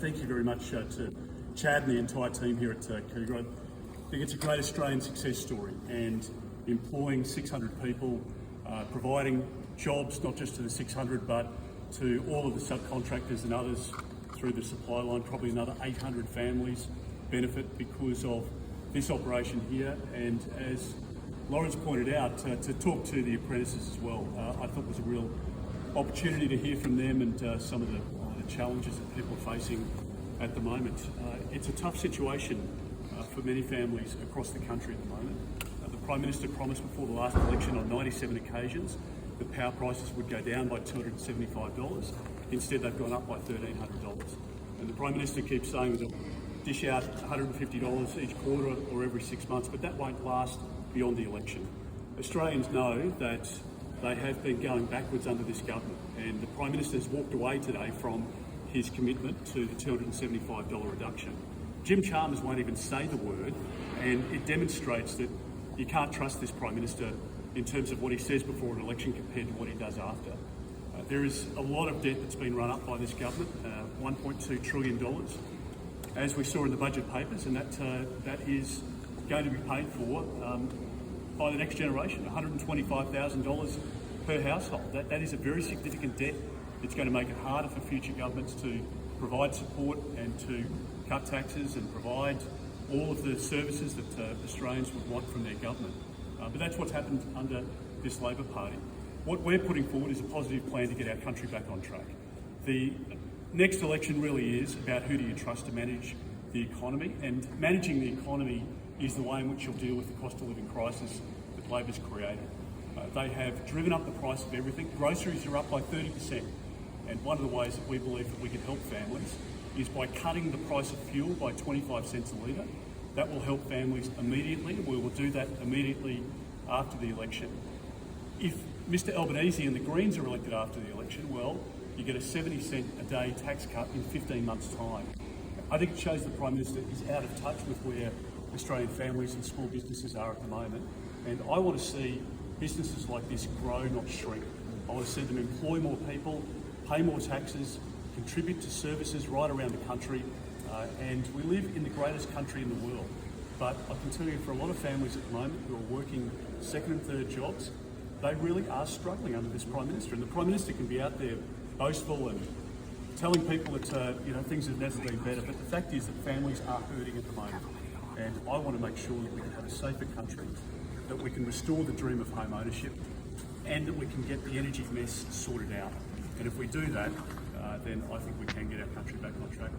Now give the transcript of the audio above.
Thank you very much to Chad and the entire team here at Cougar. I think it's a great Australian success story, and employing 600 people, providing jobs not just to the 600 but to all of the subcontractors and others through the supply line. Probably another 800 families benefit because of this operation here, and as Lawrence pointed out, to talk to the apprentices as well. I thought was a real opportunity to hear from them and some of the challenges that people are facing at the moment. It's a tough situation for many families across the country at the moment. The Prime Minister promised before the last election on 97 occasions that power prices would go down by $275. Instead, they've gone up by $1,300. And the Prime Minister keeps saying they'll dish out $150 each quarter or every 6 months, but that won't last beyond the election. Australians know that they have been going backwards under this government, and the Prime Minister has walked away today from his commitment to the $275 reduction. Jim Chalmers won't even say the word, and it demonstrates that you can't trust this Prime Minister in terms of what he says before an election compared to what he does after. There is a lot of debt that's been run up by this government, $1.2 trillion, as we saw in the budget papers, and that is going to be paid for by the next generation, $125,000 per household. That is a very significant debt. It's going to make it harder for future governments to provide support and to cut taxes and provide all of the services that Australians would want from their government. But that's what's happened under this Labor Party. What we're putting forward is a positive plan to get our country back on track. The next election really is about who do you trust to manage the economy, and managing the economy is the way in which you'll deal with the cost of living crisis that Labor's created. They have driven up the price of everything. Groceries are up by 30%. And one of the ways that we believe that we can help families is by cutting the price of fuel by 25 cents a litre. That will help families immediately. We will do that immediately after the election. If Mr Albanese and the Greens are elected after the election, well, you get a 70 cent a day tax cut in 15 months' time. I think it shows the Prime Minister is out of touch with where Australian families and small businesses are at the moment. And I want to see businesses like this grow, not shrink. I want to see them employ more people, pay more taxes, contribute to services right around the country, and we live in the greatest country in the world. But I can tell you, for a lot of families at the moment who are working second and third jobs, they really are struggling under this Prime Minister. And the Prime Minister can be out there boastful and telling people that things have never been better, but the fact is that families are hurting at the moment. And I want to make sure that we can have a safer country, that we can restore the dream of home ownership, and that we can get the energy mess sorted out. And if we do that, then I think we can get our country back on track.